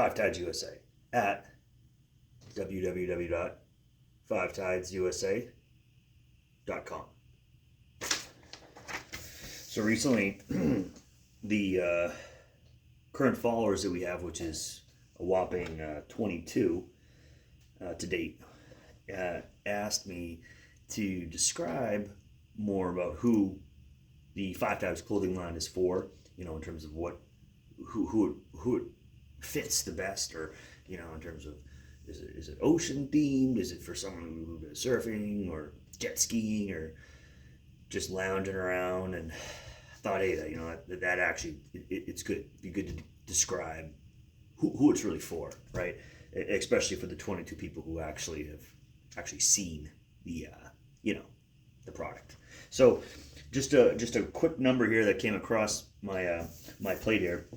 Five Tides USA at www.fivetidesUSA.com. So recently, the current followers that we have, which is a whopping 22 to date, asked me to describe more about who the Five Tides clothing line is for, in terms of who it fits the best, or, in terms of, is it ocean themed? Is it for someone who does surfing or jet skiing or just lounging around? And I thought, hey, that actually, it's good. It'd be good to describe who it's really for, right? Especially for the 22 people who actually have seen the the product. So just a quick number here that came across my my plate here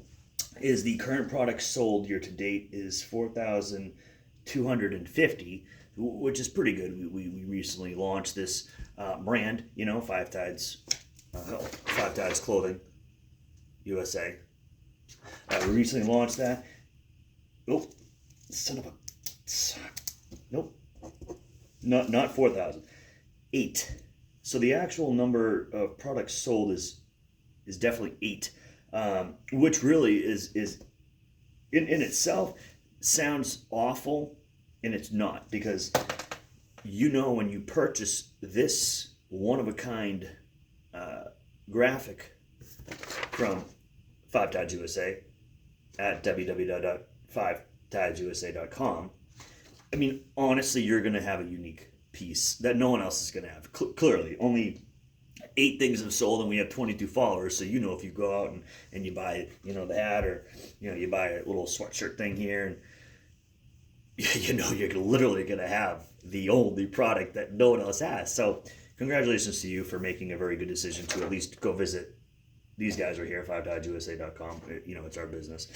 is the current product sold year to date is 4,250, which is pretty good. We recently launched this brand, Five Tides Clothing USA. We recently launched that. Oh, son of a... Nope. Not 4,000. 8. So the actual number of products sold is definitely 8, which really is in itself sounds awful, and it's not, because when you purchase this one-of-a-kind graphic from Five Tides USA at www.fivetidesUSA.com, I mean, honestly, you're going to have a unique piece that no one else is going to have. Clearly, only 8 things have sold, and we have 22 followers. So, if you go out and you buy, the hat, or, you buy a little sweatshirt thing here, and, you're literally going to have the only product that no one else has. So, congratulations to you for making a very good decision to at least go visit these guys right here, fivetidesUSA.com. It's our business.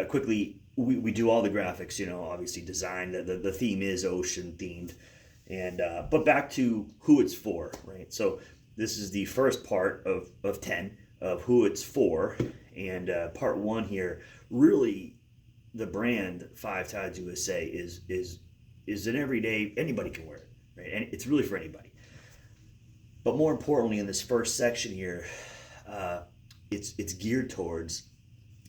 Quickly, we do all the graphics, obviously design. The theme is ocean themed. And but back to who it's for, right? So this is the first part of 10 of who it's for. And part 1 here, really the brand Five Tides USA is an everyday, anybody can wear it, right? And it's really for anybody. But more importantly, in this first section here, it's geared towards,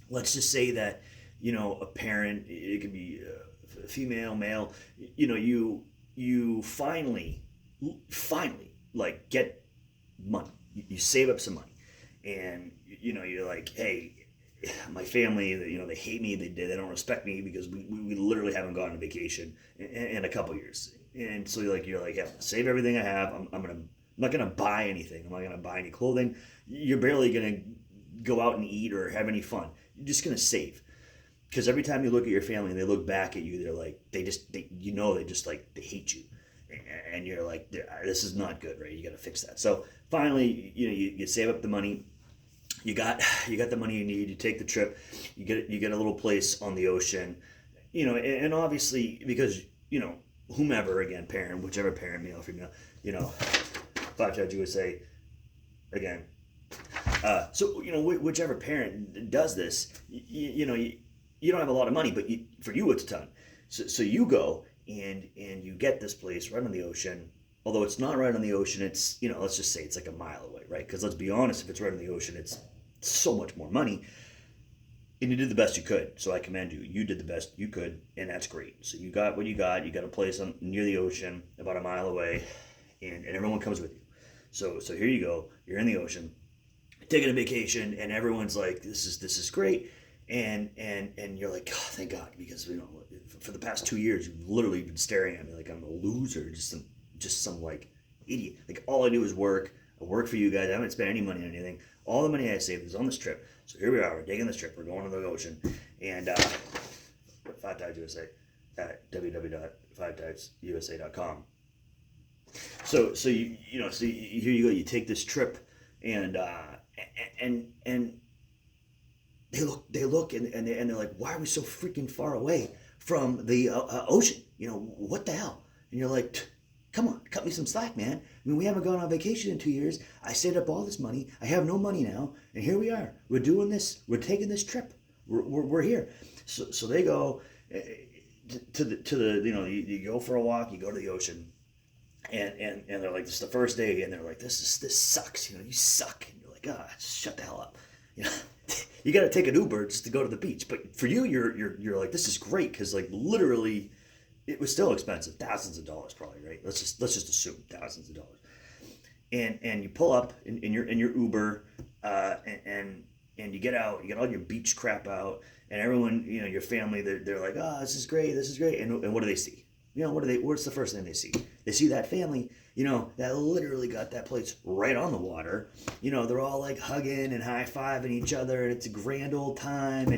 let's just say that, a parent, it could be a female, male, you finally like get money. You save up some money, and you're like, hey, my family, they hate me, they don't respect me because we literally haven't gone on vacation in a couple years. And so you're like, yeah, save everything I have. I'm not gonna buy anything. I'm not gonna buy any clothing. You're barely gonna go out and eat or have any fun. You're just gonna save. Because every time you look at your family and they look back at you, they're like, they hate you. And you're like, this is not good, right? You got to fix that. So finally, you save up the money. You got the money you need. You take the trip. You get a little place on the ocean. And obviously, because, whomever, again, parent, whichever parent, male or female, Five Tides USA, again. So, whichever parent does this, you don't have a lot of money, but for you it's a ton. So you go and you get this place right on the ocean. Although it's not right on the ocean, it's, let's just say it's like a mile away, right? Because let's be honest, if it's right on the ocean, it's so much more money. And you did the best you could. So I commend you. You did the best you could, and that's great. So you got what you got. You got a place near the ocean, about a mile away, and everyone comes with you. So here you go. You're in the ocean, taking a vacation, and everyone's like, this is great. And you're like, oh, thank God, because for the past 2 years you've literally been staring at me like I'm a loser, just some like idiot. Like, all I do is work. I work for you guys. I haven't spent any money on anything. All the money I saved is on this trip. So here we are. We're taking this trip. We're going to the ocean, and Five Tides USA at www.fivetidesUSA.com. So here you go. You take this trip, and they look and they're like, why are we so freaking far away from the ocean? What the hell? And you're like, come on, cut me some slack, man. I mean, we haven't gone on vacation in 2 years. I saved up all this money. I have no money now, and here we are. We're doing this. We're taking this trip. we're here. So they go to the you go for a walk, you go to the ocean, and they're like, this is the first day, and they're like, this sucks, you suck, and you're like, shut the hell up, you know. You got to take an Uber just to go to the beach, but for you, you're like, this is great, because like literally, it was still expensive, thousands of dollars probably, right? Let's just assume thousands of dollars, and you pull up in your Uber, and you get out, you get all your beach crap out, and everyone, your family, they're like, this is great, and what do they see? What's the first thing they see? They see that family, that literally got that place right on the water. They're all like hugging and high-fiving each other, and it's a grand old time,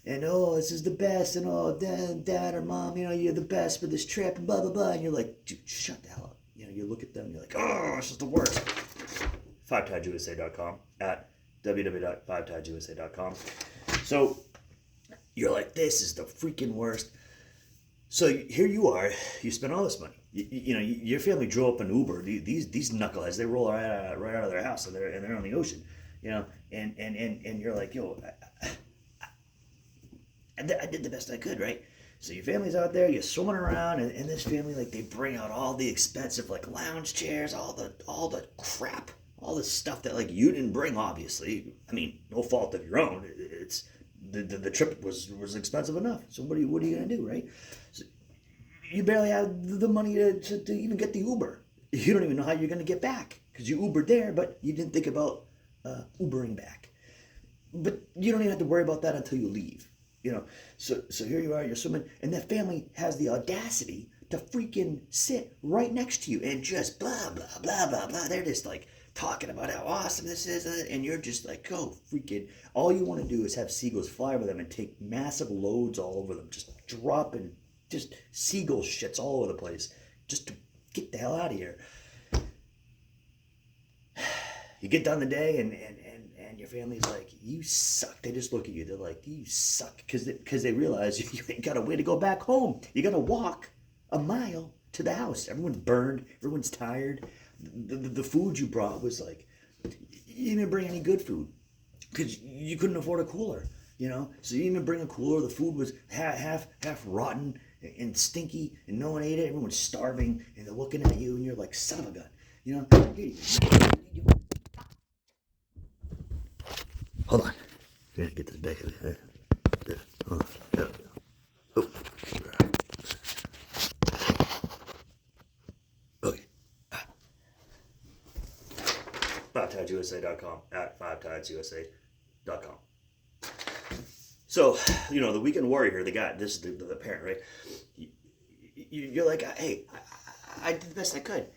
and oh, this is the best, and oh, dad or mom, you're the best for this trip, and blah, blah, blah, and you're like, dude, shut the hell up. You look at them, and you're like, oh, this is the worst. 5tidesusa.com, at www.5tidesusa.com. So you're like, this is the freaking worst. So here you are, you spend all this money. Your family drove up an Uber. These knuckleheads, they roll right out of their house, and they're on the ocean, and you're like, yo, I did the best I could, right? So your family's out there, you're swimming around, and this family, like, they bring out all the expensive, like, lounge chairs, all the crap, all the stuff that, like, you didn't bring, obviously. I mean, no fault of your own. It's the trip was expensive enough. So what are you gonna do, right? So you barely have the money to even get the Uber. You don't even know how you're gonna get back, because you Ubered there, but you didn't think about Ubering back. But you don't even have to worry about that until you leave. So here you are, you're swimming, and that family has the audacity to freaking sit right next to you and just blah, blah, blah, blah, blah. They're just like talking about how awesome this is, and you're just like, oh, freaking, all you want to do is have seagulls fly over them and take massive loads all over them, just dropping just seagull shits all over the place, just to get the hell out of here. You get done the day, and your family's like, you suck. They just look at you. They're like, you suck. Because they realize you ain't got a way to go back home. You got to walk a mile to the house. Everyone's burned. Everyone's tired. The food you brought was like, you didn't bring any good food because you couldn't afford a cooler, So you didn't even bring a cooler. The food was half rotten and stinky, and no one ate it. Everyone's starving, and they're looking at you, and you're like, son of a gun, Hold on. Gotta get this back in there. Okay. 5tidesusa.com, at 5tidesusa.com. So, the weekend warrior, the guy, this is the parent, right? You're like, hey, I did the best I could.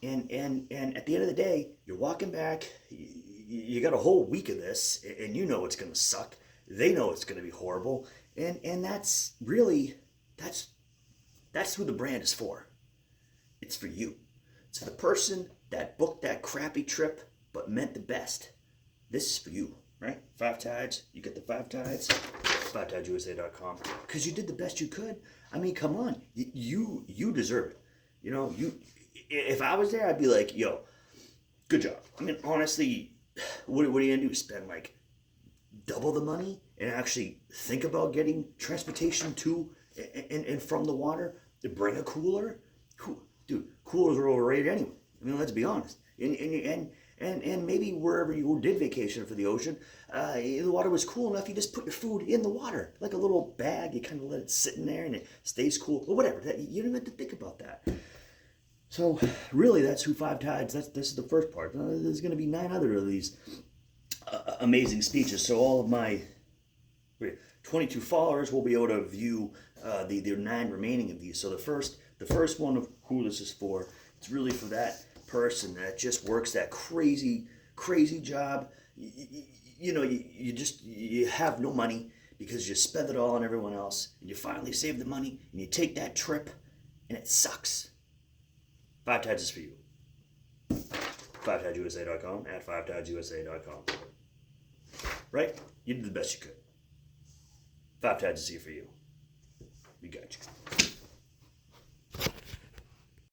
And at the end of the day, you're walking back, you got a whole week of this, and you know it's going to suck. They know it's going to be horrible. And that's really, that's who the brand is for. It's for you. It's for the person that booked that crappy trip but meant the best. This is for you, right? 5 Tides. You get the 5 Tides. 5tidesusa.com. Because you did the best you could. I mean, come on. You deserve it. If I was there, I'd be like, yo, good job. I mean, honestly, what are you going to do? Spend like double the money and actually think about getting transportation to and from the water? To bring a cooler? Dude, coolers are overrated anyway. I mean, let's be honest. And maybe wherever you did vacation for the ocean, the water was cool enough, you just put your food in the water. Like a little bag, you kind of let it sit in there and it stays cool. Or whatever. You don't have to think about that. So really, that's who 5 Tides. This is the first part. There's going to be 9 other of these amazing speeches. So all of my 22 followers will be able to view the 9 remaining of these. So the first one of who this is for, it's really for that person that just works that crazy job. You have no money because you spend it all on everyone else, and you finally save the money and you take that trip, and it sucks. 5 Tides is for you. 5tidesusa.com, at 5tidesusa.com. Right? You did the best you could. 5 Tides is here for you. We got you.